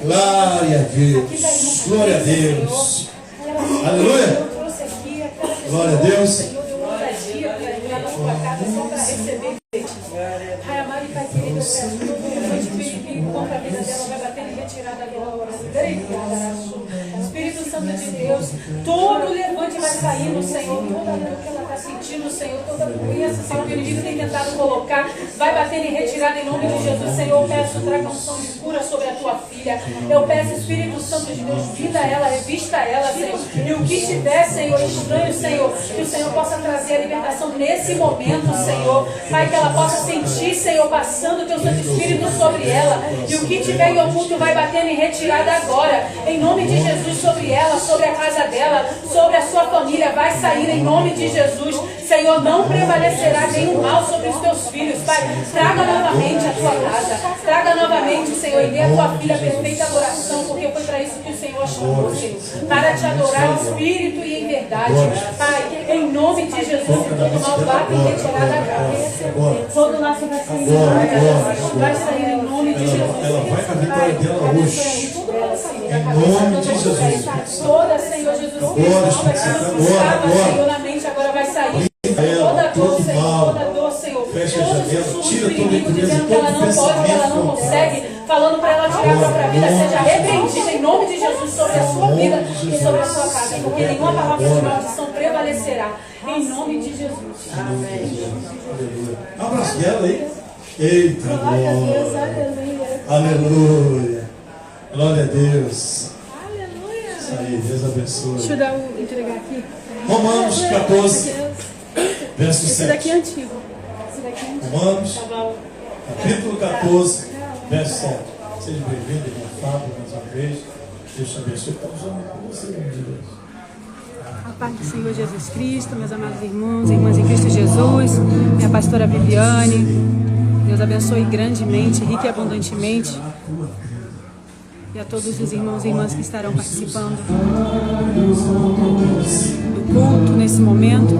Glória a Deus. Glória a Deus. Aleluia. Glória a Deus. Pai amado e Pai querido, eu peço todo o levante espírito contra a vida dela, vai bater em retirada agora. Espírito Santo de Deus, todo o levante vai sair no Senhor, toda a dor que ela está sentindo, Senhor, toda a doença, Senhor, que o inimigo tem tentado colocar, vai bater em retirada em nome de Jesus, Senhor. Eu peço, traga unção de cura sobre a tua filha. Eu peço, Espírito Santo de Deus, vida ela, revista ela, Senhor. E o que tiver, Senhor, estranho, Senhor, que o Senhor possa trazer a libertação nesse momento, Senhor. Pai, que ela possa sentir, Senhor, passando o teu Santo Espírito sobre ela. E o que tiver em oculto vai batendo em retirada agora. Em nome de Jesus, sobre ela, sobre a casa dela, sobre a sua família, vai sair em nome de Jesus. Senhor, não prevalecerá nenhum mal sobre os teus filhos. Pai, traga novamente a tua casa. Traga novamente, Senhor, e dê a tua filha perfeita adoração, porque foi para isso que o Senhor chamou, Senhor. Para te adorar em espírito e em verdade. Pai, em nome de Jesus, todo mal bate em retirada agora. Todo laço vai sair. Vai sair em nome de Jesus. Ela vai com a vitória dela hoje. Em nome de Jesus. Toda, Senhor Jesus, Senhor, na mente agora vai sair. Toda dor, Senhor, toda dor, Senhor. Fecha a janela, tira todo o inimigo dizendo que ela não pode, que ela não consegue, falando para ela tirar a própria vida, seja repreendida em nome de Jesus sobre a sua vida e sobre a sua casa, porque nenhuma palavra de maldição prevalecerá. Em nome de Jesus. Amém. Abraço dela aí. Eita, glória a Deus, aleluia. Aleluia. Glória a Deus. Aleluia. Isso aí, Deus abençoe. Deixa eu entregar aqui. Romanos 14, verso 7. Esse daqui é antigo. Esse daqui é antigo. Romanos, capítulo 14, verso 7. Seja bem-vindo, irmão Fábio, mais uma vez. Deus te abençoe. Estamos orando com você, meu Deus. A paz do Senhor Jesus Cristo, meus amados irmãos e irmãs em Cristo Jesus, minha pastora Viviane, Deus abençoe grandemente, rica e abundantemente, e a todos os irmãos e irmãs que estarão participando do culto nesse momento.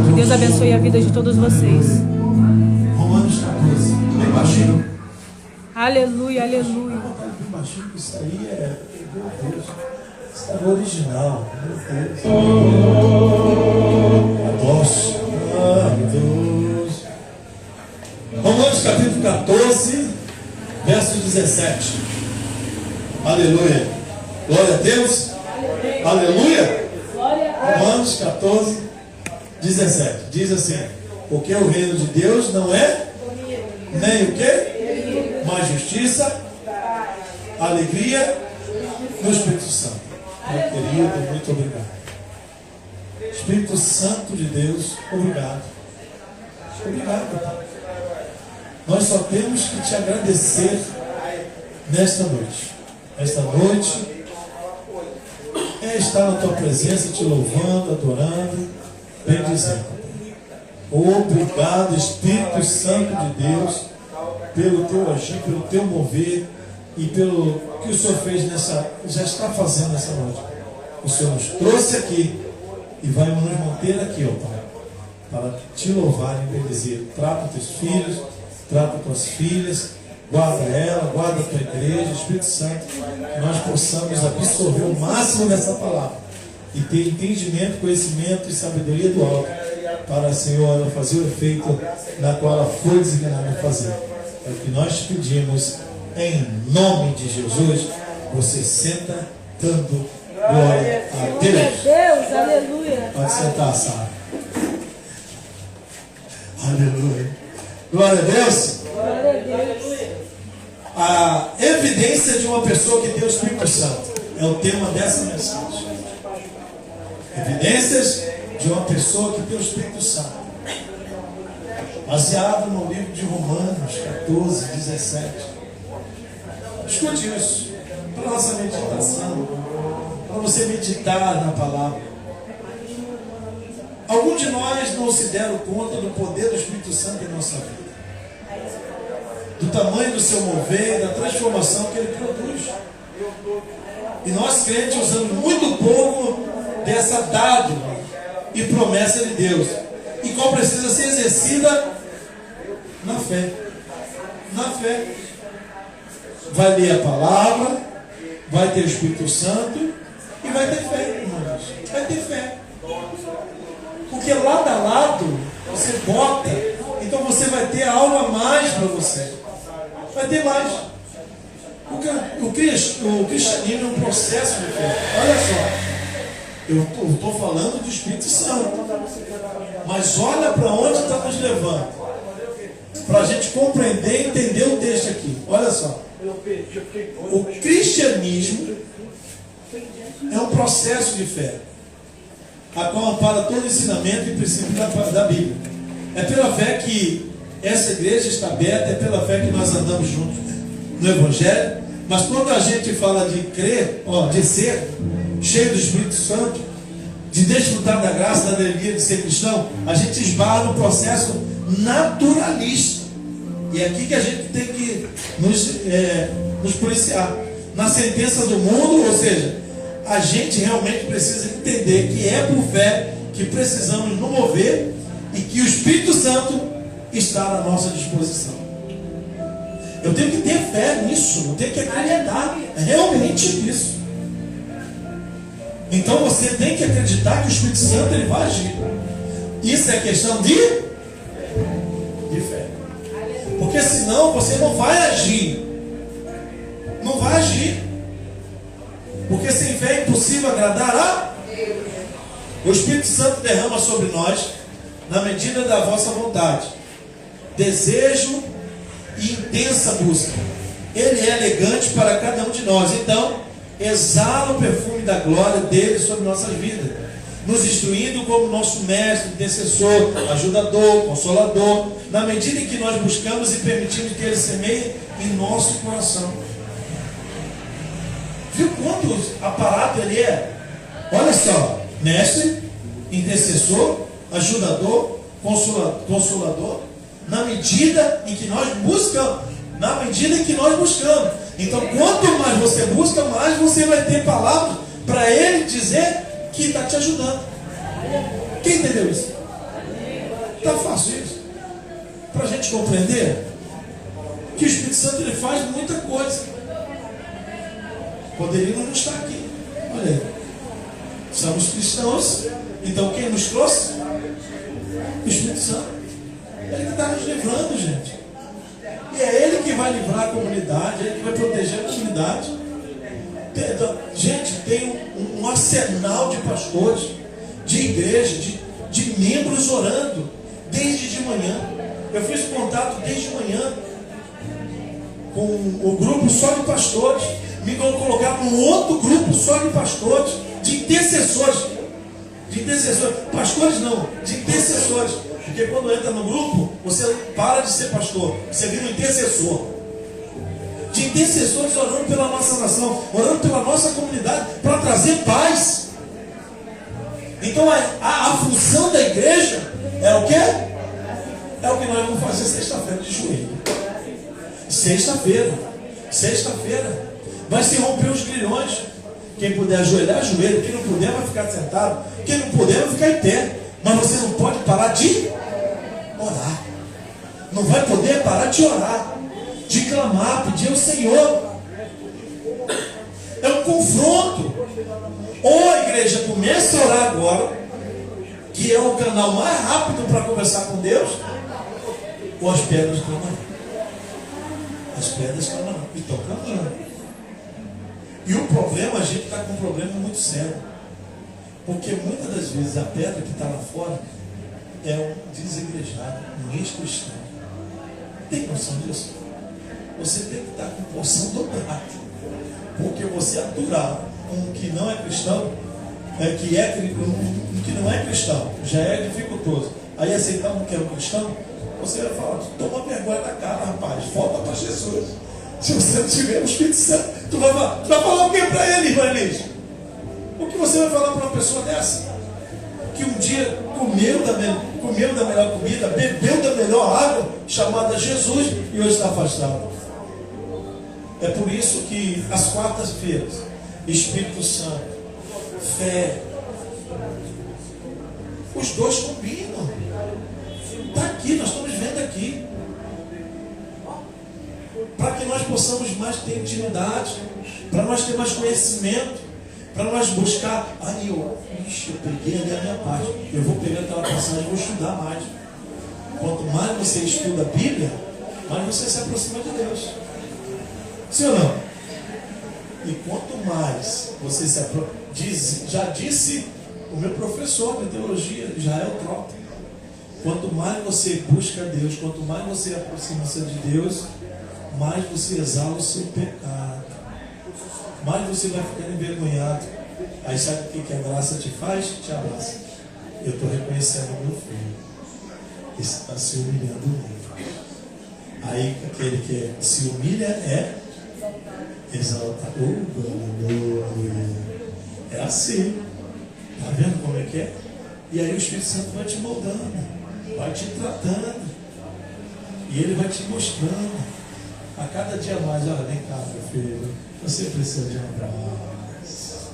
Que Deus abençoe a vida de todos vocês. Romanos 14, bem baixinho. Aleluia, aleluia. Bem baixinho, isso aí é, meu Deus, isso é o original, meu Deus. Aplausos. Meu Deus. Romanos capítulo 14, verso 17. Aleluia. Glória a Deus. Aleluia. Romanos 14, 17. Diz assim: porque o reino de Deus não é nem o quê? Mas justiça, alegria no Espírito Santo. Meu querido, muito obrigado. Espírito Santo de Deus, obrigado. Obrigado, Pai. Nós só temos que te agradecer nesta noite. Esta noite é estar na tua presença, te louvando, adorando, bendizendo. Obrigado, Espírito Santo de Deus, pelo teu agir, pelo teu mover e pelo que o Senhor fez já está fazendo nessa noite. O Senhor nos trouxe aqui e vai nos manter aqui, ó Pai, para te louvar e bendizer. Trata teus filhos, trata tuas filhas, guarda ela, guarda a tua igreja, Espírito Santo, que nós possamos absorver o máximo dessa palavra e ter entendimento, conhecimento e sabedoria do alto para, Senhor, ela fazer o efeito na qual ela foi designada a fazer. É o que nós te pedimos em nome de Jesus. Você senta dando glória a Deus. Deus, aleluia. Pode sentar, Sara. Aleluia. Glória a Deus. Glória a Deus. A evidência de uma pessoa que tem o Espírito Santo é o tema dessa mensagem. Evidências de uma pessoa que tem o Espírito Santo. Baseado no livro de Romanos 14, 17. Escute isso, para a nossa meditação, para você meditar na palavra. Alguns de nós não se deram conta do poder do Espírito Santo em nossa vida, do tamanho do seu mover, da transformação que ele produz. E nós crentes usamos muito pouco dessa dádiva e promessa de Deus, e qual precisa ser exercida na fé. Na fé. Vai ler a palavra, vai ter o Espírito Santo e vai ter fé, irmãos. Vai ter fé. Porque lado a lado você bota, então você vai ter algo a mais para você. Vai ter mais. O cristianismo é um processo de fé. Olha só, eu estou falando do Espírito Santo, mas olha para onde está nos levando, para a gente compreender e entender o texto aqui. Olha só, o cristianismo é um processo de fé, a qual ampara todo ensinamento e princípio da Bíblia. É pela fé que essa igreja está aberta, é pela fé que nós andamos juntos no Evangelho. Mas quando a gente fala de crer, de ser cheio do Espírito Santo, de desfrutar da graça, da alegria de ser cristão, a gente esbarra no processo naturalista. E é aqui que a gente tem que nos policiar. Na sentença do mundo, ou seja, a gente realmente precisa entender que é por fé que precisamos nos mover e que o Espírito Santo está à nossa disposição. Eu tenho que ter fé nisso, eu tenho que acreditar realmente nisso. Então você tem que acreditar que o Espírito Santo ele vai agir. Isso é questão de fé. Porque senão você não vai agir. Não vai agir. Porque sem fé é impossível agradar a Deus. O Espírito Santo derrama sobre nós na medida da vossa vontade, desejo e intensa busca. Ele é elegante para cada um de nós. Então, exala o perfume da glória dele sobre nossas vidas, nos instruindo como nosso mestre, intercessor, ajudador, consolador, na medida em que nós buscamos e permitimos que ele semeie em nosso coração. Viu quanto aparato ele é? Olha só, mestre, intercessor, ajudador, consolador, na medida em que nós buscamos. Na medida em que nós buscamos. Então, quanto mais você busca, mais você vai ter palavras para ele dizer que está te ajudando. Quem entendeu isso? Está fácil isso? Para a gente compreender que o Espírito Santo ele faz muita coisa. Poderia não estar aqui. Olha aí. Somos cristãos. Então quem nos trouxe? O Espírito Santo. Ele que está nos livrando, gente. E é ele que vai livrar a comunidade, é ele que vai proteger a comunidade. Gente, tem um arsenal de pastores, de igreja, de membros orando desde de manhã. Eu fiz contato desde de manhã com o grupo só de pastores. Me vão colocar com outro grupo só de pastores, de intercessores. De intercessores. Pastores não, de intercessores. Porque quando entra no grupo, você para de ser pastor, você vira um intercessor. De intercessores orando pela nossa nação, orando pela nossa comunidade, para trazer paz. Então a função da igreja é o quê? É o que nós vamos fazer sexta-feira de joelho. Sexta-feira vai se romper os grilhões. Quem puder ajoelhar, ajoelha. Quem não puder, vai ficar sentado. Quem não puder, vai ficar em pé. Mas você não pode parar de orar. Não vai poder parar de orar, de clamar, pedir ao Senhor. É um confronto. Ou a igreja começa a orar agora, que é o canal mais rápido para conversar com Deus, ou as pedras clamam. As pedras clamam. E estão clamando. E o problema, a gente está com um problema muito sério. Porque muitas das vezes a pedra que está lá fora é um desigrejado, um ex-cristão. Tem noção disso? Você tem que estar com porção dobrada. Porque você aturar um que não é cristão, um que não é cristão, já é dificultoso. Aí aceitar um que é um cristão, você vai falar, toma vergonha da cara, rapaz, volta para Jesus. Se você não tiver o Espírito Santo, tu vai falar o que para ele, irmã Elis? O que você vai falar para uma pessoa dessa? Que um dia comeu da melhor comida, bebeu da melhor água, chamada Jesus, e hoje está afastado. É por isso que as quartas-feiras, Espírito Santo, fé, os dois combinam. Está aqui, nós estamos vendo aqui. Para que nós possamos mais ter intimidade, para nós ter mais conhecimento, para nós buscar. Eu peguei ali a minha parte. Eu vou pegar aquela passagem e vou estudar mais. Quanto mais você estuda a Bíblia, mais você se aproxima de Deus. Sim ou não? E quanto mais você se aproxima, já disse o meu professor de teologia, Israel Trota, quanto mais você busca Deus, quanto mais você aproxima-se de Deus, mais você exala o seu pecado, mais você vai ficando envergonhado. Aí sabe o que a graça te faz? Te abraça. Eu estou reconhecendo o meu filho, ele está se humilhando muito. Aí aquele que se humilha é exaltador. É assim. Está vendo como é que é? E aí o Espírito Santo vai te moldando, vai te tratando, e ele vai te mostrando a cada dia mais. Olha, vem cá, meu filho, você precisa de um abraço.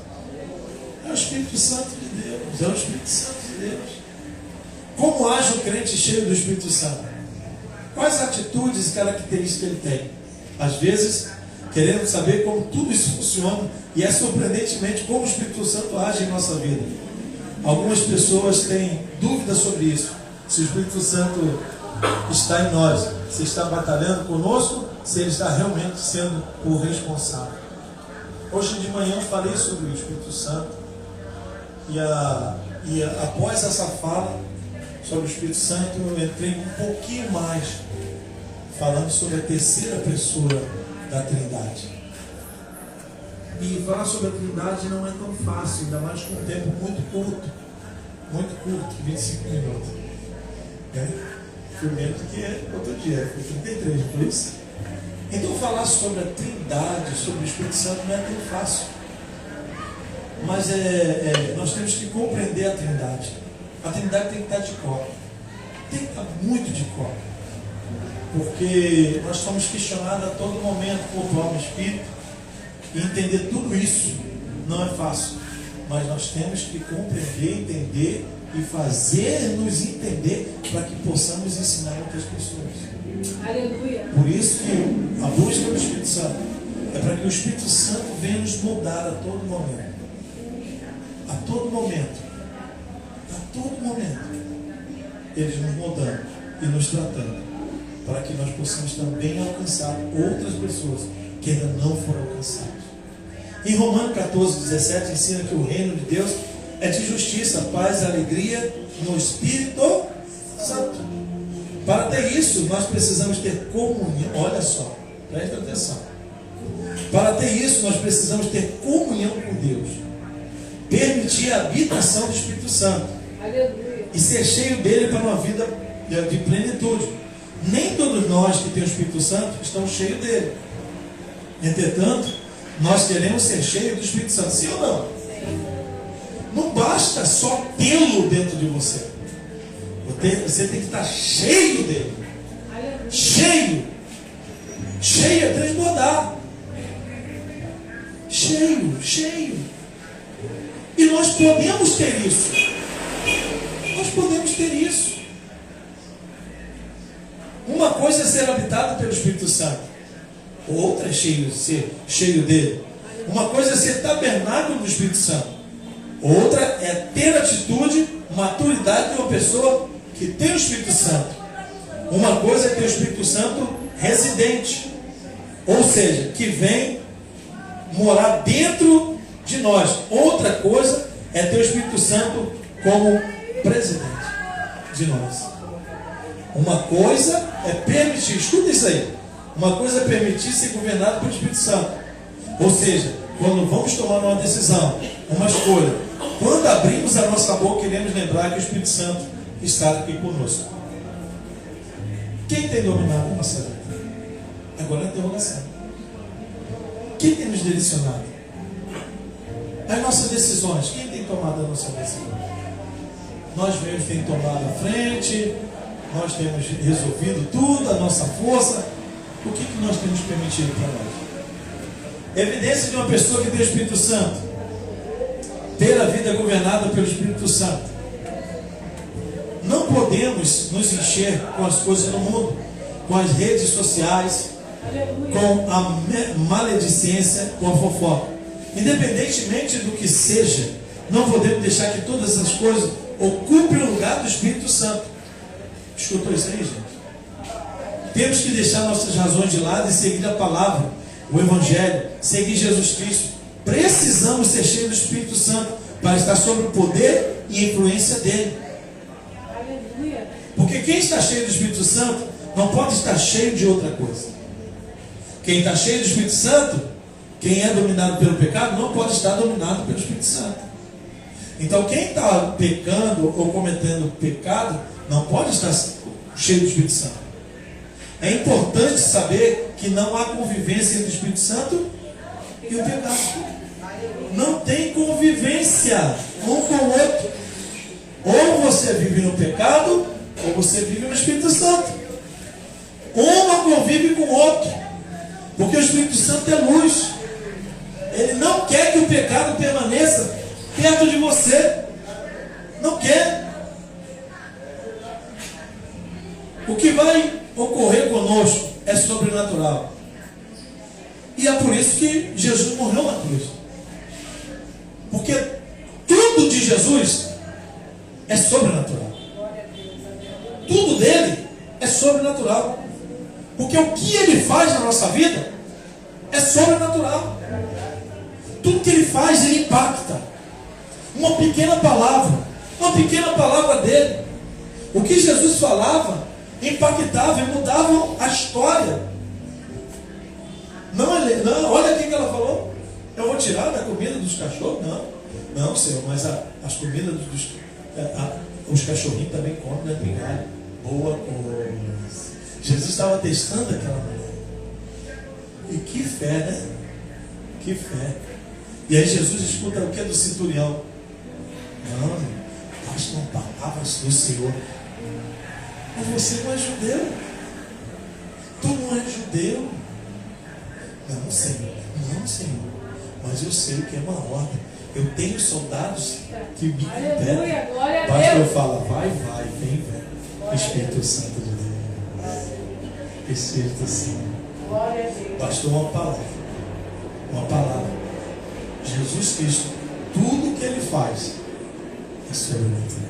É o Espírito Santo de Deus, é o Espírito Santo de Deus. Como age um crente cheio do Espírito Santo? Quais atitudes e características ele tem? Às vezes, querendo saber como tudo isso funciona, e é surpreendentemente como o Espírito Santo age em nossa vida. Algumas pessoas têm dúvidas sobre isso. Se o Espírito Santo está em nós, se está batalhando conosco, se ele está realmente sendo o responsável. Hoje de manhã eu falei sobre o Espírito Santo, e após essa fala sobre o Espírito Santo, eu entrei um pouquinho mais falando sobre a terceira pessoa da Trindade. E falar sobre a Trindade não é tão fácil, ainda mais com um tempo muito curto, 25 minutos. Foi menos do que outro dia, foi 33, por isso. Então falar sobre a Trindade, sobre o Espírito Santo não é tão fácil. Mas nós temos que compreender a Trindade. A Trindade tem que estar de cor. Tem que estar muito de cor. Porque nós somos questionados a todo momento por alma e espírito. E entender tudo isso não é fácil. Mas nós temos que compreender, entender e fazer-nos entender para que possamos ensinar outras pessoas. Aleluia. Por isso que a busca do Espírito Santo é para que o Espírito Santo venha nos moldar a todo momento. A todo momento. A todo momento. Eles nos moldando e nos tratando, para que nós possamos também alcançar outras pessoas que ainda não foram alcançadas. Em Romanos 14, 17 ensina que o reino de Deus é de justiça, paz e alegria no Espírito Santo. Para ter isso, nós precisamos ter comunhão. Olha só, presta atenção. Para ter isso, nós precisamos ter comunhão com Deus, permitir a habitação do Espírito Santo. Aleluia. E ser cheio dele para uma vida de plenitude. Nem todos nós que temos o Espírito Santo estamos cheios dele. Entretanto, nós queremos ser cheios do Espírito Santo. Sim ou não? Sim. Não basta só tê-lo dentro de você. Você tem que estar cheio dele. Aleluia. Cheio. Cheio é transbordar. Cheio. E nós podemos ter isso. Nós podemos ter isso. Uma coisa é ser habitado pelo Espírito Santo, outra é ser cheio dele. Uma coisa é ser tabernáculo do Espírito Santo, outra é ter atitude, maturidade de uma pessoa que tem o Espírito Santo. Uma coisa é ter o Espírito Santo residente, ou seja, que vem morar dentro de nós. Outra coisa é ter o Espírito Santo como presidente de nós. Uma coisa é permitir, escuta isso aí, uma coisa é permitir ser governado pelo Espírito Santo, ou seja, quando vamos tomar uma decisão, uma escolha, quando abrimos a nossa boca, queremos lembrar que o Espírito Santo está aqui conosco. Quem tem dominado a nossa vida? Agora é a interrogação. Quem tem nos direcionado? As nossas decisões, quem tem tomado a nossa decisão? Nós mesmos temos tomado a frente, nós temos resolvido tudo, a nossa força. O que nós temos permitido para nós? Evidência de uma pessoa que tem o Espírito Santo: ter a vida governada pelo Espírito Santo. Não podemos nos encher com as coisas do mundo, com as redes sociais, com a maledicência, com a fofoca. Independentemente do que seja, não podemos deixar que todas essas coisas ocupem o lugar do Espírito Santo. Escutou isso aí, gente? Temos que deixar nossas razões de lado e seguir a palavra, o Evangelho, seguir Jesus Cristo. Precisamos ser cheios do Espírito Santo para estar sob o poder e influência dele. Porque quem está cheio do Espírito Santo não pode estar cheio de outra coisa. Quem está cheio do Espírito Santo, quem é dominado pelo pecado, não pode estar dominado pelo Espírito Santo. Então quem está pecando ou cometendo pecado, não pode estar cheio do Espírito Santo. É importante saber que não há convivência entre o Espírito Santo e o pecado. Não tem convivência um com o outro. Ou você vive no pecado, ou você vive no Espírito Santo. Um não convive com o outro. Porque o Espírito Santo é luz. Ele não quer que o pecado permaneça perto de você. Não quer. O que vai ocorrer conosco é sobrenatural. E é por isso que Jesus morreu na cruz. Porque tudo de Jesus é sobrenatural. Tudo dele é sobrenatural. Porque o que ele faz na nossa vida é sobrenatural. Tudo que ele faz, ele impacta. Uma pequena palavra dele. O que Jesus falava impactava e mudava a história. Não, olha o que ela falou. Eu vou tirar da comida dos cachorros? Não, Senhor, mas as comidas os cachorrinhos também comem, né? Migalha. Boa coisa. Jesus estava testando aquela mulher. E que fé, né? Que fé. E aí Jesus escuta o que é do centurião? Não, bastam palavras do Senhor. Mas você não é judeu. Tu não és judeu. Não, Senhor. Mas eu sei o que é uma ordem. Eu tenho soldados que me impetem. Basta eu falar, vai, vem. Espírito Santo de Deus. Espírito Santo. Bastou uma palavra. Jesus Cristo, tudo que ele faz é sobrenatural.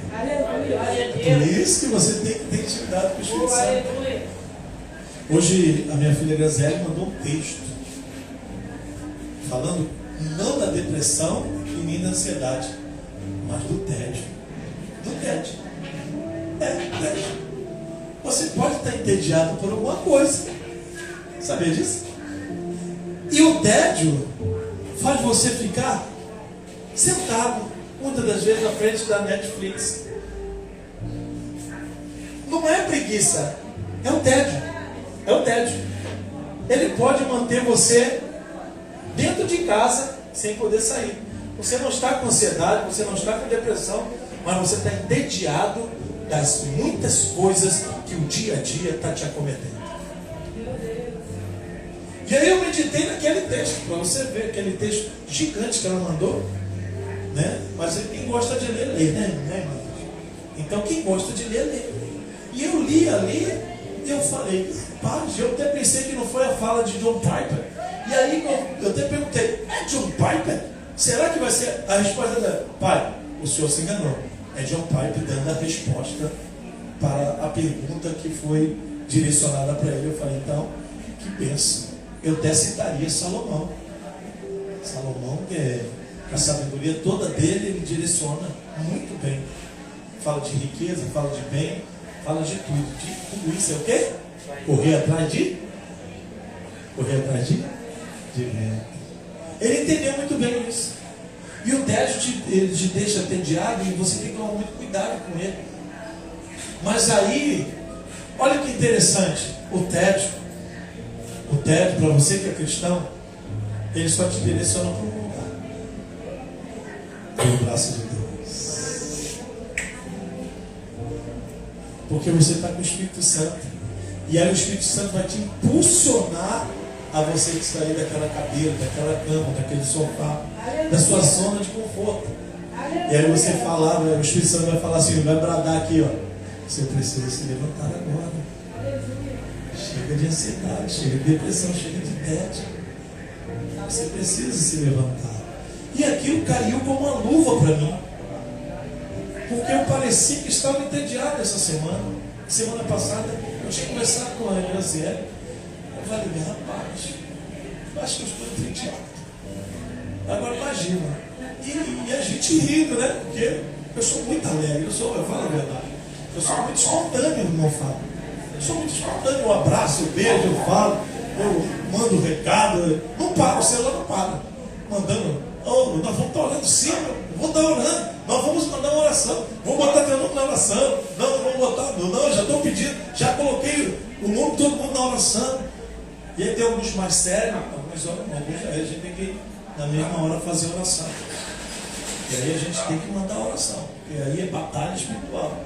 É por isso que você tem que ter intimidade com o Espírito Santo. Hoje a minha filha Graziele mandou um texto falando não da depressão e nem da ansiedade, mas do tédio. Do tédio. Tédio. Você pode estar entediado por alguma coisa. Sabia disso? E o tédio faz você ficar sentado, muitas das vezes na frente da Netflix. Não é preguiça, é o tédio. É o tédio. Ele pode manter você dentro de casa sem poder sair. Você não está com ansiedade, você não está com depressão, mas você está entediado das muitas coisas que o dia a dia está te acometendo. E aí eu meditei naquele texto, para você ver aquele texto gigante que ela mandou, né? Mas quem gosta de ler, lê, né? Então quem gosta de ler, lê. E eu li ali, e eu falei, rapaz, eu até pensei que não foi a fala de John Piper. E aí eu até perguntei, é John Piper? Será que vai ser a resposta dela? Pai, o senhor se enganou. É John Piper dando a resposta para a pergunta que foi direcionada para ele. Eu falei, então, que bênção. Eu até citaria Salomão. Salomão, que é a sabedoria toda dele, ele direciona muito bem. Fala de riqueza, fala de bem, fala de tudo. De tudo isso é o quê? Correr atrás de vento. Ele entendeu muito bem isso. E o tédio ele te deixa entediado e você tem que tomar muito cuidado com ele. Mas aí, olha que interessante, o tédio, para você que é cristão, ele só te direciona para um lugar. Pelo braço de Deus. Porque você está com o Espírito Santo. E aí o Espírito Santo vai te impulsionar a você sair daquela cadeira, daquela cama, daquele sofá, da sua zona de conforto. E aí você falar, o Espírito Santo vai falar assim, vai bradar aqui, ó. Você precisa se levantar agora. chega de ansiedade, chega de depressão, chega de tédio. Você precisa se levantar. E aquilo caiu como uma luva para mim. Porque eu parecia que estava entediado essa semana. Semana passada eu tinha conversado com a Graziele. Eu falei, rapaz, eu acho que eu estou entediado. Agora imagina. E a gente rindo, né? Porque eu sou muito alegre, eu falo a verdade. Eu sou muito espontâneo no meu falo. Eu sou muito espontâneo, eu abraço, eu beijo, eu falo, eu mando recado. Não para, o celular não para. Mandando, nós vamos estar orando sim, eu vou estar orando. Nós vamos mandar uma oração. Vamos botar teu nome na oração. Não vamos botar, não, já estou pedindo. Já coloquei o nome de todo mundo na oração. E aí tem alguns mais sérios, alguns a gente tem que, na mesma hora, fazer oração. E aí a gente tem que mandar oração. E aí é batalha espiritual.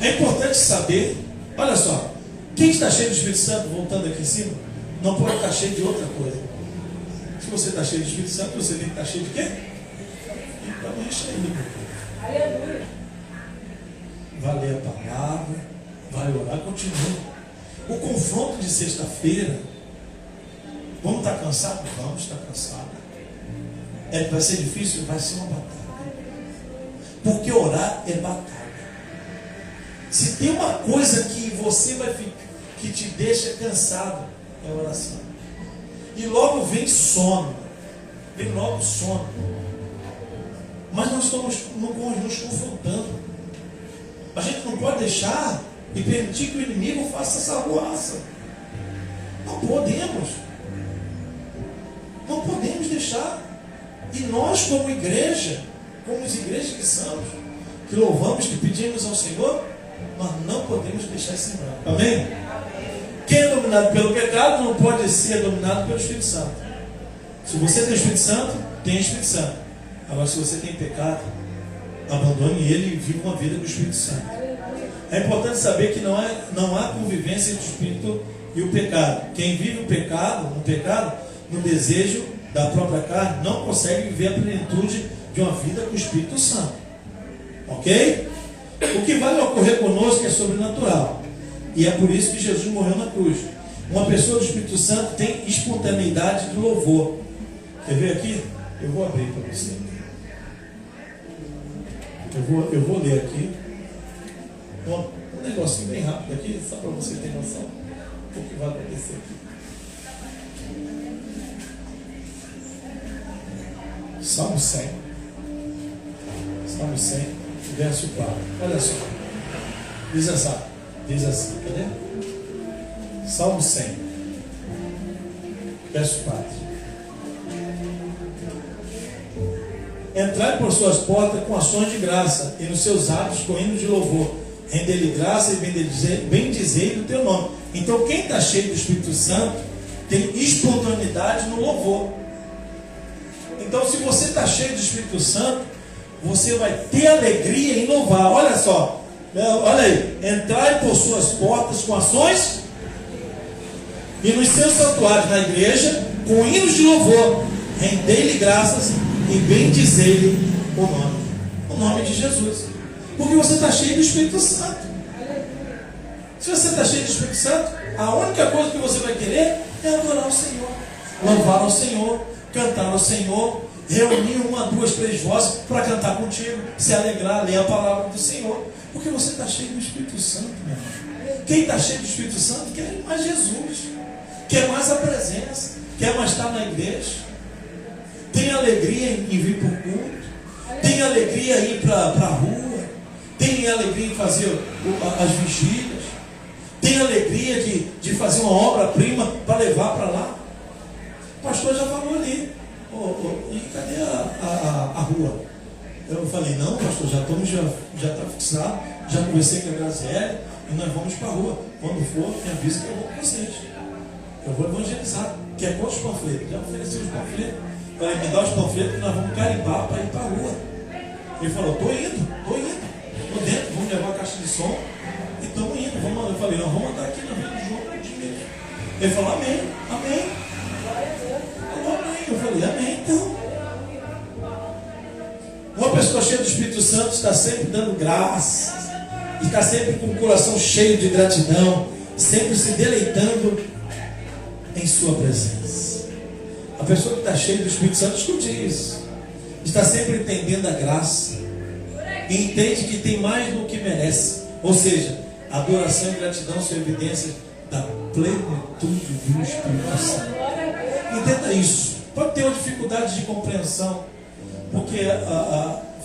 É importante saber, olha só, quem está cheio do Espírito Santo, voltando aqui em cima, não pode estar cheio de outra coisa. Se você está cheio do Espírito Santo, você tem que estar cheio de quê? Então enche aí. Aleluia. Vai ler a palavra, vai orar, continua. O confronto de sexta-feira, vamos estar cansados? Vamos estar cansados. Vai ser difícil? Vai ser uma batalha. Porque orar é batalha. Se tem uma coisa que você vai ficar, que te deixa cansado, é a oração. E logo vem sono. Vem logo sono. Mas nós estamos nos confrontando. A gente não pode deixar e permitir que o inimigo faça essa arruaça. Não podemos. Não podemos deixar. E nós, como igreja, como as igrejas que somos, que louvamos, que pedimos ao Senhor, nós não podemos deixar isso em branco. Amém? Quem é dominado pelo pecado não pode ser dominado pelo Espírito Santo. Se você tem o Espírito Santo, tem o Espírito Santo. Agora, se você tem pecado, abandone ele e viva uma vida com o Espírito Santo. É importante saber que não há convivência entre o Espírito e o pecado. Quem vive o pecado, no desejo da própria carne, não consegue viver a plenitude de uma vida com o Espírito Santo. Ok? O que vai ocorrer conosco é sobrenatural. E é por isso que Jesus morreu na cruz. Uma pessoa do Espírito Santo tem espontaneidade de louvor. Quer ver aqui? Eu vou abrir para você. Eu vou ler aqui. Um negocinho bem rápido aqui, só para você ter noção do que vai acontecer aqui. Salmo 100. Salmo 100, verso 4. Olha só. Diz assim, cadê? Salmo 100, verso 4. Entrai por suas portas com ações de graça, e nos seus atos com hinos de louvor. Render-lhe graça e bendizei o teu nome. Então, quem está cheio do Espírito Santo tem espontaneidade no louvor. Então, se você está cheio do Espírito Santo, você vai ter alegria em louvar. Olha só. Olha aí, entrai por suas portas com ações e nos seus santuários na igreja com hinos de louvor, rendei-lhe graças e bendizei-lhe o nome de Jesus, porque você está cheio do Espírito Santo. Se você está cheio do Espírito Santo, a única coisa que você vai querer é adorar o Senhor, louvar ao Senhor, cantar ao Senhor, reunir 1, 2, 3 vozes para cantar contigo, se alegrar, ler a palavra do Senhor. Porque você está cheio do Espírito Santo, meu irmão. Quem está cheio do Espírito Santo quer mais Jesus, quer mais a presença, quer mais estar na igreja, tem alegria em vir para o culto, tem alegria em ir para a rua, tem alegria em fazer as vigílias, tem alegria de fazer uma obra-prima para levar para lá. O pastor já falou ali, e cadê a rua? Eu falei, não, pastor, já está fixado, já conversei com a Graziele e nós vamos para a rua. Quando for, me avisa que eu vou com vocês. Eu vou evangelizar. Quer quantos panfletos? Já ofereci os panfletos. Falei, me dá os panfletos que nós vamos carimbar para ir para a rua. Ele falou, estou indo dentro, vamos levar a caixa de som e estamos indo. Eu falei, não, vamos andar aqui na Vila de João mesmo. Ele falou, amém. Eu falei, amém, então. Uma pessoa cheia do Espírito Santo está sempre dando graças está sempre com o coração cheio de gratidão, sempre se deleitando em sua presença. A pessoa que está cheia do Espírito Santo, escute isso, está sempre entendendo a graça e entende que tem mais do que merece. Ou seja, adoração e gratidão são evidências da plenitude do Espírito Santo. Entenda isso. Pode ter uma dificuldade de compreensão, porque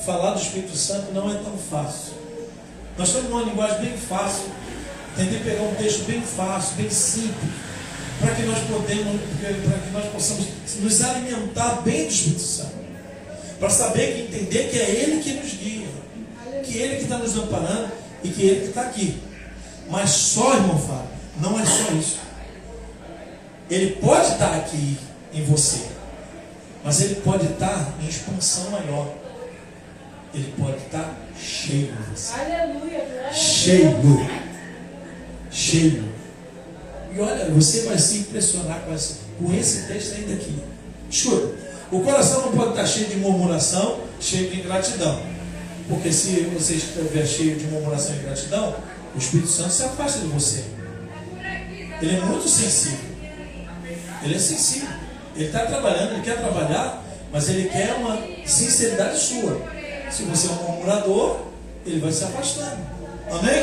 falar do Espírito Santo não é tão fácil. Nós estamos numa linguagem bem fácil, tentei pegar um texto bem fácil, bem simples, para que nós possamos nos alimentar bem do Espírito Santo, para saber que entender que é Ele que nos guia, que é Ele que está nos amparando e que é Ele que está aqui. Mas só, irmão Fábio, não é só isso. Ele pode estar aqui em você, mas Ele pode estar em expansão maior. Ele pode estar cheio de você. Aleluia. Cheio. Cheio. E olha, você vai se impressionar com esse texto ainda aqui. Escuta, o coração não pode estar cheio de murmuração, cheio de ingratidão. Porque se você estiver cheio de murmuração e ingratidão, o Espírito Santo se afasta de você. Ele é muito sensível. Ele é sensível. Ele está trabalhando, ele quer trabalhar, mas ele quer uma sinceridade sua. Se você é um murmurador, ele vai se afastando. Amém?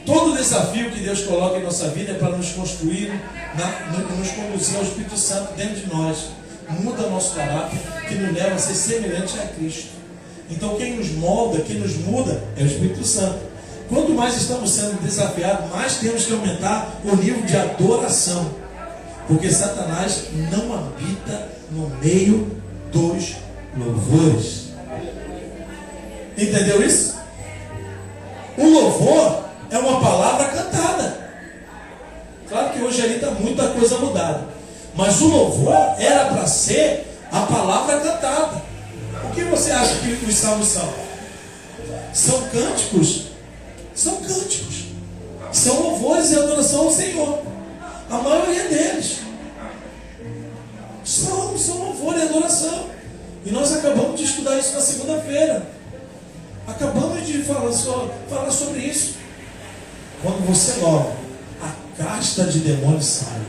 Todo desafio que Deus coloca em nossa vida é para nos construir, nos conduzir ao Espírito Santo dentro de nós. Muda nosso caráter, que nos leva a ser semelhante a Cristo. Então quem nos molda, quem nos muda é o Espírito Santo. Quanto mais estamos sendo desafiados, mais temos que aumentar o nível de adoração. Porque Satanás não habita no meio dos louvores. Entendeu isso? O louvor é uma palavra cantada. Claro que hoje ali está muita coisa mudada. Mas o louvor era para ser a palavra cantada. O que você acha que os salmos são? São cânticos. São cânticos. São louvores e adoração ao Senhor. A maioria deles são louvor e adoração. E nós acabamos de estudar isso na segunda-feira. Acabamos de falar sobre isso. Quando você louva, a casta de demônios sai.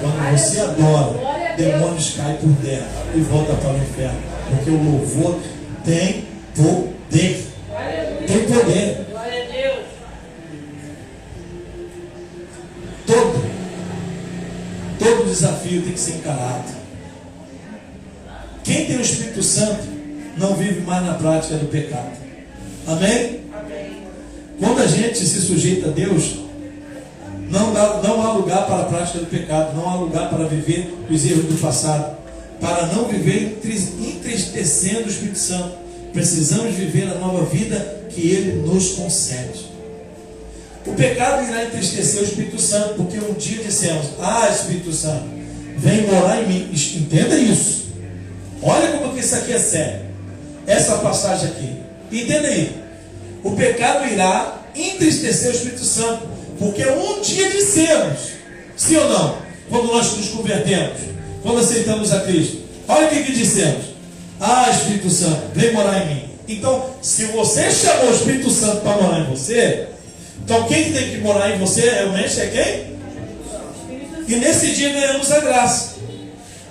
Quando você adora, demônios caem por terra e voltam para o inferno. Porque o louvor tem poder. Tem poder. Todo desafio tem que ser encarado. Quem tem o Espírito Santo não vive mais na prática do pecado. Amém? Quando a gente se sujeita a Deus, não há lugar para a prática do pecado, não há lugar para viver os erros do passado, para não viver entristecendo o Espírito Santo. Precisamos viver a nova vida que Ele nos concede. O pecado irá entristecer o Espírito Santo, porque um dia dissemos: Espírito Santo, vem morar em mim. Entenda isso. Olha como que isso aqui é sério. Essa passagem aqui. Entenda aí. O pecado irá entristecer o Espírito Santo, porque um dia dissemos, sim ou não? Quando nós nos convertemos, quando aceitamos a Cristo, olha o que dissemos: Espírito Santo, vem morar em mim. Então, se você chamou o Espírito Santo para morar em você, então quem tem que morar em você realmente é quem? E nesse dia ganhamos a graça,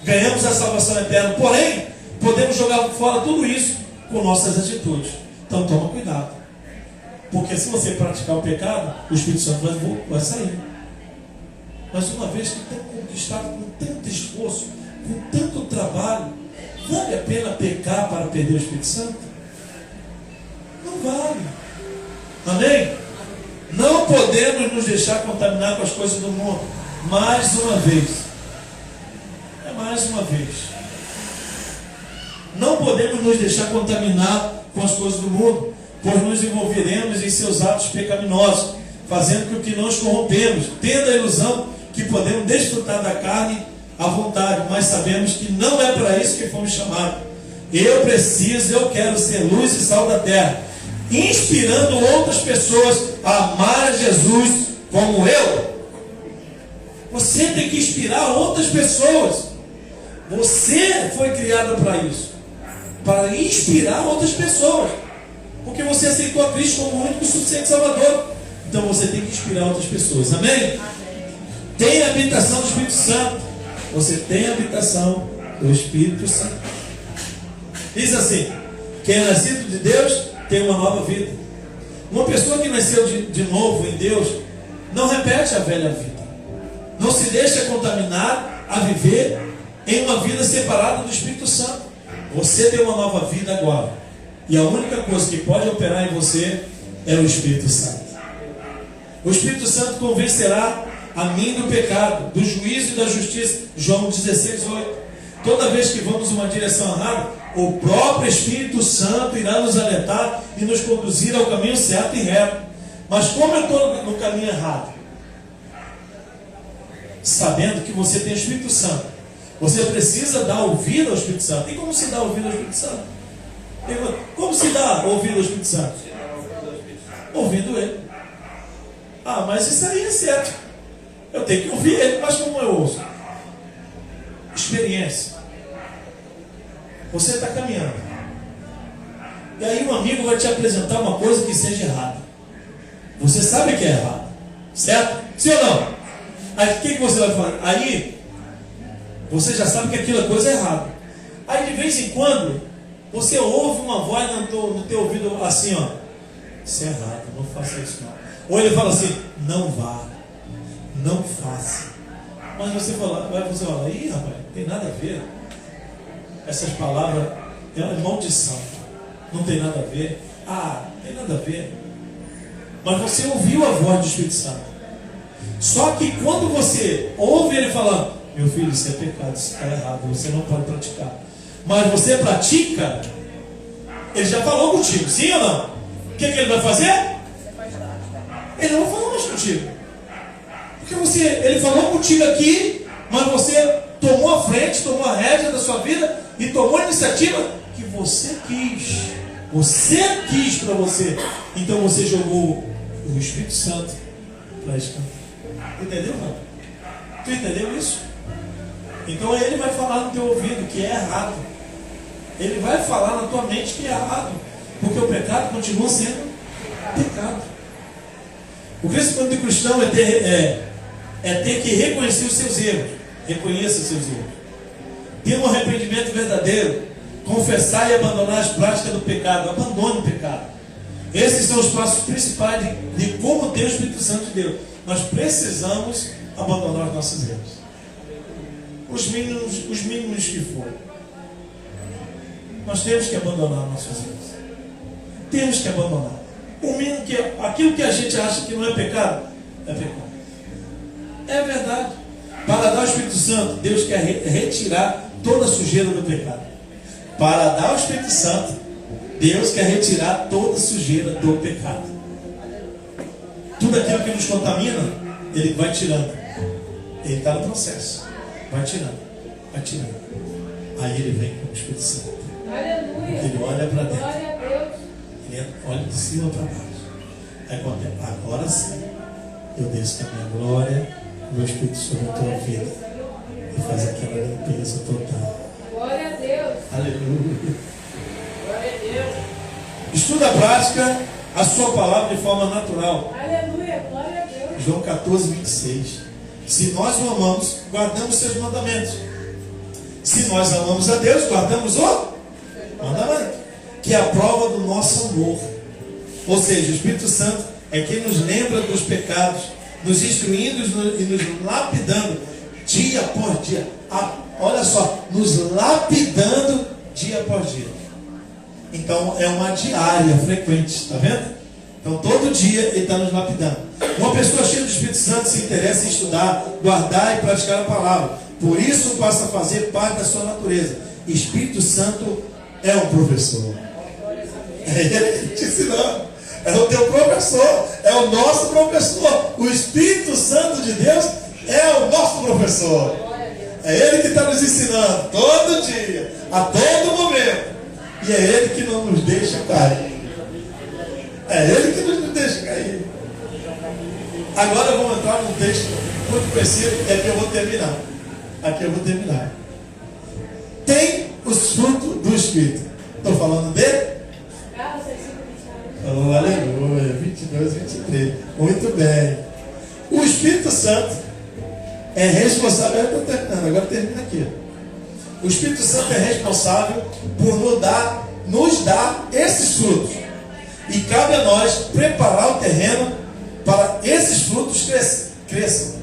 ganhamos a salvação eterna. Porém, podemos jogar fora tudo isso com nossas atitudes. Então toma cuidado, porque se você praticar o pecado, o Espírito Santo vai sair. Mas uma vez que tem conquistado com tanto esforço, com tanto trabalho, vale a pena pecar para perder o Espírito Santo? Não vale. Amém? Não podemos nos deixar contaminar com as coisas do mundo. Mais uma vez. Mais uma vez. Não podemos nos deixar contaminar com as coisas do mundo, pois nos envolveremos em seus atos pecaminosos, fazendo com que nos corrompemos, tendo a ilusão que podemos desfrutar da carne à vontade, mas sabemos que não é para isso que fomos chamados. Eu quero ser luz e sal da terra, inspirando outras pessoas a amar a Jesus como eu. Você tem que inspirar outras pessoas. Você foi criado para isso, para inspirar outras pessoas. Porque você aceitou a Cristo como o único e suficiente Salvador. Então você tem que inspirar outras pessoas. Amém? Tem a habitação do Espírito Santo. Você tem a habitação do Espírito Santo. Diz assim: quem é nascido de Deus tem uma nova vida. Uma pessoa que nasceu de novo em Deus não repete a velha vida. Não se deixa contaminar a viver em uma vida separada do Espírito Santo. Você tem uma nova vida agora. E a única coisa que pode operar em você é o Espírito Santo. O Espírito Santo convencerá a mim do pecado, do juízo e da justiça. João 16:8. Toda vez que vamos em uma direção errada, o próprio Espírito Santo irá nos alertar e nos conduzir ao caminho certo e reto. Mas como eu estou no caminho errado? Sabendo que você tem o Espírito Santo, você precisa dar ouvido ao Espírito Santo. E como se dá ouvido ao Espírito Santo? Como se dá ouvido ao Espírito Santo? Ouvindo ele. Ah, mas isso aí é certo. Eu tenho que ouvir ele, mas como eu ouço? Experiência. Você está caminhando. E aí um amigo vai te apresentar uma coisa que seja errada. Você sabe que é errado. Certo? Sim ou não? Aí o que você vai fazer? Aí você já sabe que aquilo é coisa errada. Aí de vez em quando você ouve uma voz no teu ouvido assim, ó: isso é errado, não faça isso não. Ou ele fala assim: não vá, não faça. Mas você fala, ih rapaz, não tem nada a ver. Essas palavras é maldição. Não tem nada a ver. Ah, não tem nada a ver. Mas você ouviu a voz do Espírito Santo. Só que quando você ouve ele falando: meu filho, isso é pecado, isso está errado, você não pode praticar. Mas você pratica, ele já falou contigo, sim ou não? O que ele vai fazer? Ele não vai falar mais contigo. Porque ele falou contigo aqui, mas você tomou a frente, tomou a rédea da sua vida e tomou a iniciativa que você quis. Você quis para você. Então você jogou o Espírito Santo para escanteio. Entendeu, mano? Tu entendeu isso? Então ele vai falar no teu ouvido que é errado. Ele vai falar na tua mente que é errado. Porque o pecado continua sendo pecado. O crescimento do cristão é ter que reconhecer os seus erros. Reconheça os seus erros. Ter um arrependimento verdadeiro. Confessar e abandonar as práticas do pecado. Abandone o pecado. Esses são os passos principais de como ter o Espírito Santo de Deus. Nós precisamos abandonar os nossos erros. Os mínimos que forem. Nós temos que abandonar nossos erros. Temos que abandonar. O mínimo aquilo que a gente acha que não é pecado, é pecado. É verdade. Para dar o Espírito Santo, Deus quer retirar toda a sujeira do pecado. Para dar o Espírito Santo, Deus quer retirar toda a sujeira do pecado. Tudo aquilo que nos contamina, Ele vai tirando. Ele está no processo. Vai tirando. Vai tirando. Aí Ele vem com o Espírito Santo. Aleluia. Ele olha para dentro. Glória a Deus. Ele olha de cima para baixo. Aí quando agora sim, eu desço com a minha glória, meu Espírito sobre a tua vida. E faz aquela limpeza total. Glória a Deus. Aleluia. Glória a Deus. Estuda a prática, a sua palavra de forma natural. Aleluia. Glória a Deus. João 14:26. Se nós o amamos, guardamos seus mandamentos. Se nós amamos a Deus, guardamos o mandamento, que é a prova do nosso amor. Ou seja, o Espírito Santo é quem nos lembra dos pecados, nos instruindo e nos lapidando dia após dia. Olha só, nos lapidando dia após dia. Então é uma diária frequente, está vendo? Então todo dia ele está nos lapidando. Uma pessoa cheia do Espírito Santo se interessa em estudar, guardar e praticar a palavra. Por isso passa a fazer parte da sua natureza. Espírito Santo é um professor. É ele te ensinando. É o teu professor. É o nosso professor. O Espírito Santo de Deus é o nosso professor. É Ele que está nos ensinando todo dia, a todo momento. E é Ele que não nos deixa cair. É Ele que nos deixa cair. Agora vamos entrar num texto muito conhecido. É que eu vou terminar. Aqui eu vou terminar. Tem os frutos do Espírito. Estou falando de Oh, aleluia. 22, 23. Muito bem. O Espírito Santo é responsável. Eu estou terminando, agora termina aqui. O Espírito Santo é responsável por nos dar esses frutos. E cabe a nós preparar o terreno para esses frutos cresçam.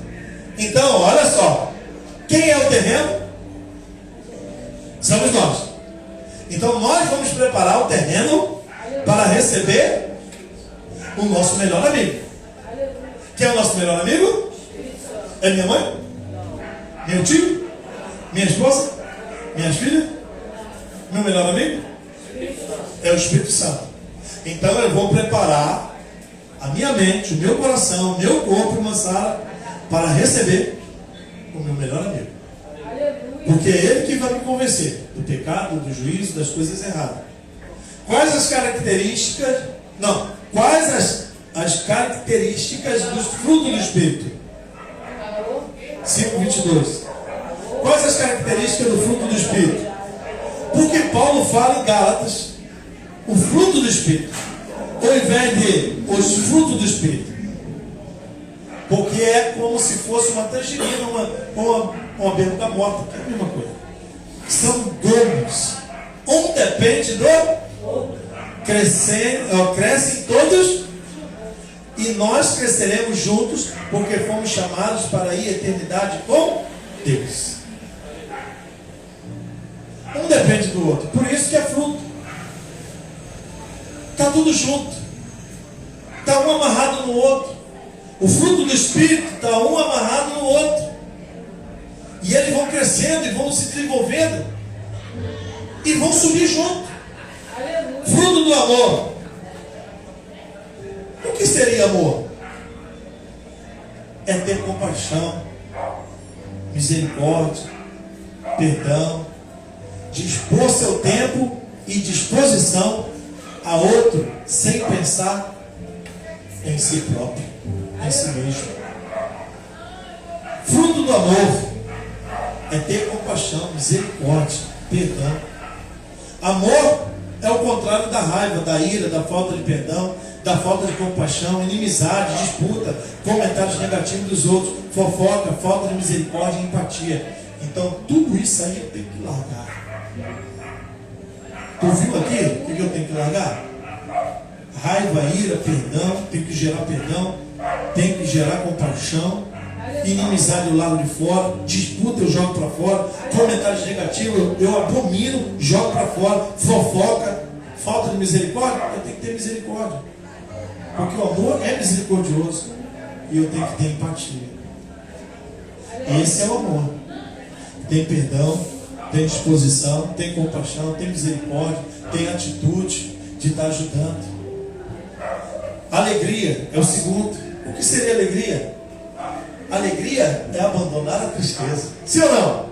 Então, olha só. Quem é o terreno? Somos nós. Então, nós vamos preparar o terreno para receber o nosso melhor amigo. Quem é o nosso melhor amigo? É minha mãe? Meu tio? Minha esposa? Minhas filhas? Meu melhor amigo? É o Espírito Santo. Então eu vou preparar a minha mente, o meu coração, o meu corpo, irmã Sara, para receber o meu melhor amigo. Porque é ele que vai me convencer do pecado, do juízo, das coisas erradas. Quais as características? Não. Quais as características dos frutos do Espírito? 5:22. Quais as características do fruto do Espírito? Porque Paulo fala em Gálatas o fruto do Espírito, ao invés de os frutos do Espírito. Porque é como se fosse uma tangerina, uma bergamota, que é a mesma coisa. São dons. Um depende do outro. Crescem todos e nós cresceremos juntos, porque fomos chamados para ir à eternidade com Deus. Um depende do outro. Por isso que é fruto. Está tudo junto. Está um amarrado no outro. O fruto do Espírito está um amarrado no outro. E eles vão crescendo e vão se desenvolvendo. E vão subir junto. Fruto do amor. O que seria amor? É ter compaixão, misericórdia, perdão, dispor seu tempo e disposição a outro sem pensar em si próprio, em si mesmo. Fruto do amor é ter compaixão, misericórdia, perdão. Amor é o contrário da raiva, da ira, da falta de perdão, da falta de compaixão, inimizade, disputa, comentários negativos dos outros, fofoca, falta de misericórdia e empatia. Então tudo isso aí eu tenho que largar. Tu viu aqui o que eu tenho que largar? Raiva, ira, perdão, tem que gerar perdão, tem que gerar compaixão, inimizade do lado de fora, disputa eu jogo para fora, comentários negativos eu abomino, jogo para fora, fofoca, falta de misericórdia, eu tenho que ter misericórdia, porque o amor é misericordioso e eu tenho que ter empatia. Esse é o amor. Tem perdão, tem disposição, tem compaixão, tem misericórdia, tem atitude de estar ajudando. Alegria é o segundo. O que seria alegria? Alegria é abandonar a tristeza. Sim ou não?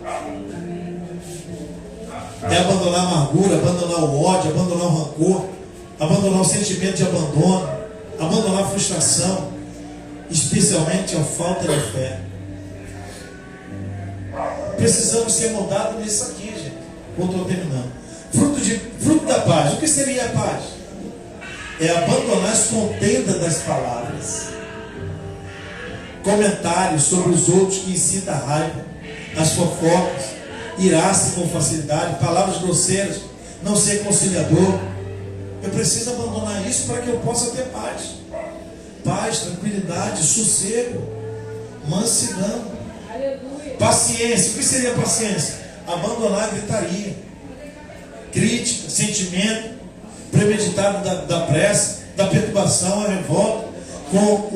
É abandonar a amargura, abandonar o ódio, abandonar o rancor, abandonar o sentimento de abandono, abandonar a frustração, especialmente a falta de fé. Precisamos ser moldados nisso aqui, gente. Estou terminando. Fruto da paz. O que seria a paz? É abandonar as contendas das palavras, comentários sobre os outros que incitam a raiva, as fofocas, irar-se com facilidade, palavras grosseiras, não ser conciliador. Eu preciso abandonar isso para que eu possa ter paz. Paz, tranquilidade, sossego, mansidão. Paciência. O que seria paciência? Abandonar a gritaria, crítica, sentimento premeditado da pressa, da perturbação, a revolta com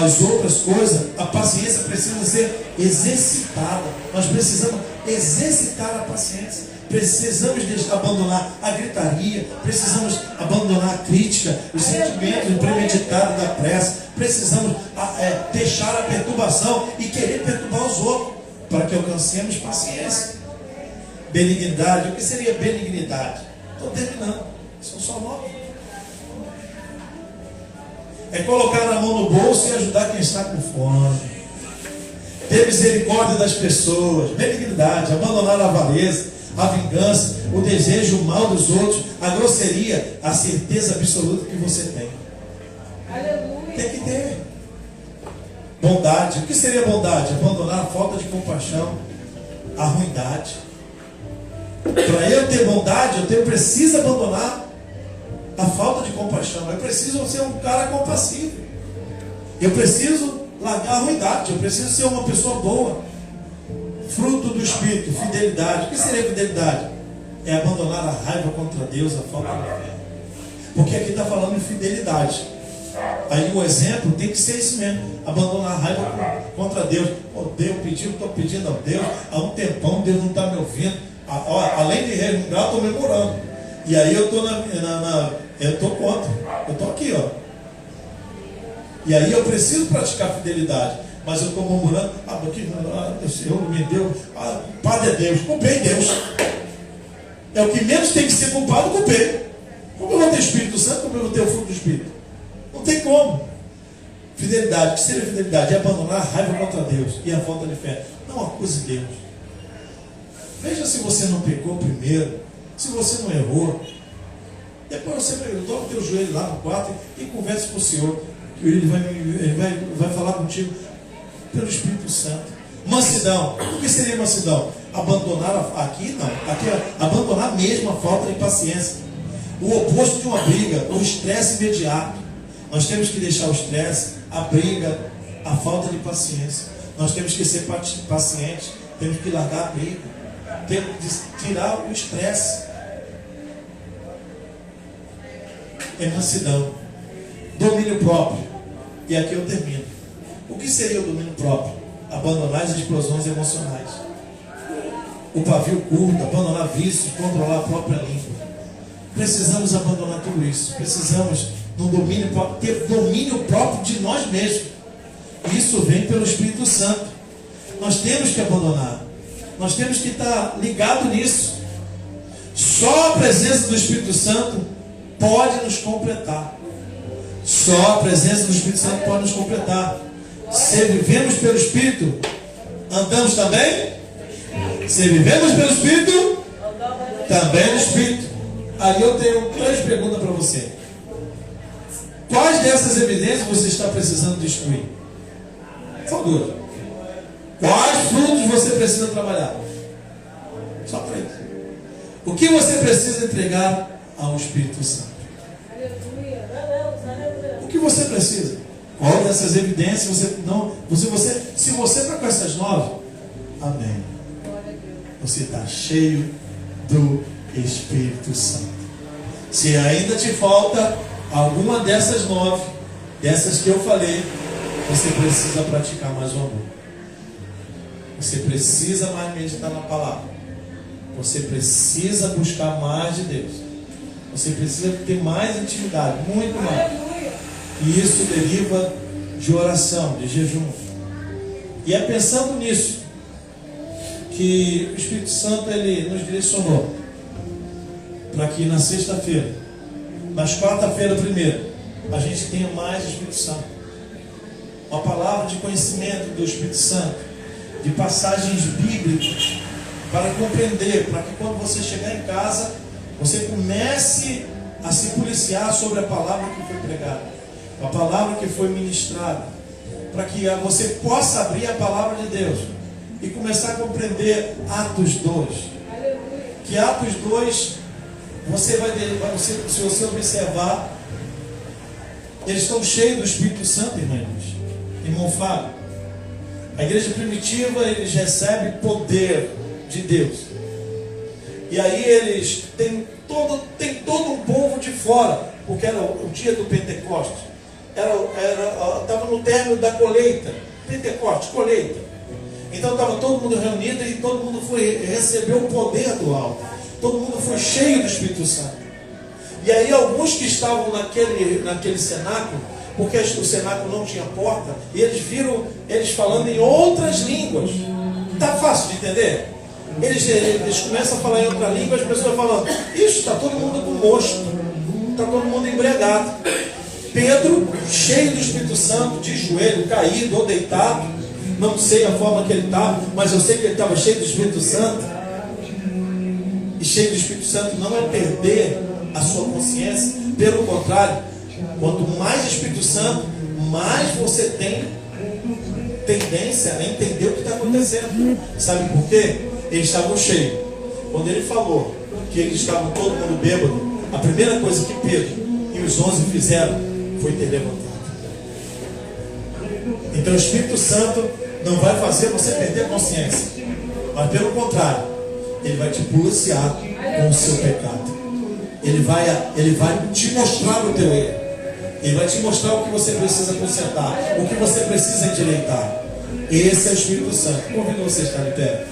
as outras coisas. A paciência precisa ser exercitada. Nós precisamos exercitar a paciência. Precisamos abandonar a gritaria, precisamos abandonar a crítica, os sentimentos premeditados da pressa. Precisamos deixar a perturbação e querer perturbar os outros, para que alcancemos paciência. Benignidade. O que seria benignidade? Estou terminando. São só 9. É colocar a mão no bolso e ajudar quem está com fome. Ter misericórdia das pessoas. Benignidade. Abandonar a avareza, a vingança, o desejo mal dos outros, a grosseria, a certeza absoluta que você tem. Tem que ter. Bondade. O que seria bondade? Abandonar a falta de compaixão, a ruindade. Para eu ter bondade, eu preciso abandonar a falta de compaixão. Eu preciso ser um cara compassivo. Eu preciso largar a ruindade. Eu preciso ser uma pessoa boa. Fruto do Espírito, fidelidade. O que seria fidelidade? É abandonar a raiva contra Deus, a falta de fé. Porque aqui está falando de fidelidade. Aí o exemplo tem que ser isso mesmo. Abandonar a raiva contra Deus. Oh, Deus pediu, estou pedindo a Deus. Há um tempão Deus não está me ouvindo. Além de resmungar, estou memorando. E aí eu estou eu estou contra. Eu estou aqui, ó. E aí eu preciso praticar fidelidade. Mas eu estou murmurando. O Senhor me deu. Padre é Deus. Culpei Deus. É o que menos tem que ser culpado, culpei. Como eu vou ter Espírito Santo, como eu vou ter o fruto do Espírito? Não tem como. Fidelidade. O que seria fidelidade? É abandonar a raiva contra Deus e a falta de fé. Não acuse Deus. Veja se você não pecou primeiro, se você não errou. Depois você dobra o teu joelho lá no quarto e converse com o Senhor. Ele vai falar contigo pelo Espírito Santo. Mansidão. O que seria mansidão? Abandonar aqui não. Aqui é abandonar mesmo a falta de paciência. O oposto de uma briga, o estresse imediato. Nós temos que deixar o estresse, a briga, a falta de paciência. Nós temos que ser pacientes, temos que largar a briga, temos que tirar o estresse. É mansidão. Domínio próprio. E aqui eu termino. O que seria o domínio próprio? Abandonar as explosões emocionais. O pavio curto, abandonar vícios, controlar a própria língua. Precisamos abandonar tudo isso. Precisamos no domínio próprio, ter domínio próprio de nós mesmos. Isso vem pelo Espírito Santo. Nós temos que abandonar. Nós temos que estar ligado nisso. Só a presença do Espírito Santo pode nos completar. Só a presença do Espírito Santo pode nos completar. Se vivemos pelo Espírito, andamos também? Se vivemos pelo Espírito, também no Espírito. Aí eu tenho 3 perguntas para você. Quais dessas evidências você está precisando destruir? Só 2. Quais frutos você precisa trabalhar? Só 3. O que você precisa entregar ao Espírito Santo? O que você precisa? Qual dessas evidências você não... se você está com essas 9, amém. Você está cheio do Espírito Santo. Se ainda te falta alguma dessas 9, dessas que eu falei, você precisa praticar mais o amor. Você precisa mais meditar na palavra. Você precisa buscar mais de Deus. Você precisa ter mais intimidade, muito mais. E isso deriva de oração, de jejum. E é pensando nisso que o Espírito Santo ele nos direcionou para que na sexta-feira, nas quarta-feira primeiro, a gente tenha mais Espírito Santo. Uma palavra de conhecimento do Espírito Santo, de passagens bíblicas, para compreender, para que quando você chegar em casa, você comece a se policiar sobre a palavra que foi pregada, a palavra que foi ministrada, para que você possa abrir a palavra de Deus e começar a compreender Atos 2. Que Atos 2, se você observar, eles estão cheios do Espírito Santo, irmão Fábio. A igreja primitiva, eles recebem poder de Deus. E aí eles têm todo um povo de fora, porque era o dia do Pentecostes. Estava no término da colheita. Pentecostes, colheita. Então estava todo mundo reunido e todo mundo recebeu o poder do alto. Todo mundo foi cheio do Espírito Santo. E aí alguns que estavam naquele cenáculo, porque o cenáculo não tinha porta, e eles viram eles falando em outras línguas. Está fácil de entender? Eles começam a falar em outra língua, as pessoas falando, isso, está todo mundo com mosto, está todo mundo embriagado. Pedro, cheio do Espírito Santo, de joelho, caído ou deitado, não sei a forma que ele estava, mas eu sei que ele estava cheio do Espírito Santo. E cheio do Espírito Santo não é perder a sua consciência, pelo contrário, quanto mais Espírito Santo, mais você tem tendência a entender o que está acontecendo. Sabe por quê? Eles estavam cheios. Quando ele falou que eles estavam todo mundo bêbado, a primeira coisa que Pedro e os 11 fizeram foi ter levantado. Então o Espírito Santo não vai fazer você perder a consciência, mas pelo contrário, ele vai te policiar com o seu pecado. Ele vai te mostrar o teu erro. Ele vai te mostrar o que você precisa consertar, o que você precisa endireitar. Esse é o Espírito Santo. Convido você a estar de pé.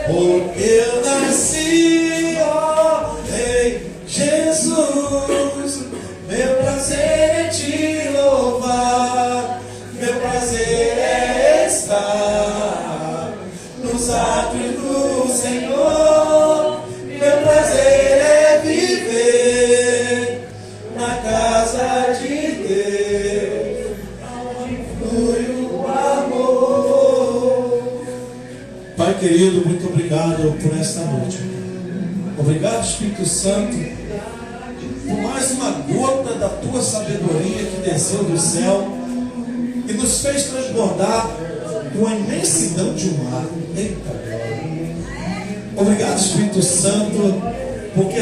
Porque eu nasci, ó Rei Jesus, meu prazer é te louvar, meu prazer é estar nos átrios do Senhor, meu prazer é viver na casa de Deus, onde flui o amor. Pai querido, muito obrigado por esta noite. Obrigado, Espírito Santo, por mais uma gota da tua sabedoria que desceu do céu e nos fez transbordar com a imensidão de um mar. Eita glória! Obrigado, Espírito Santo, porque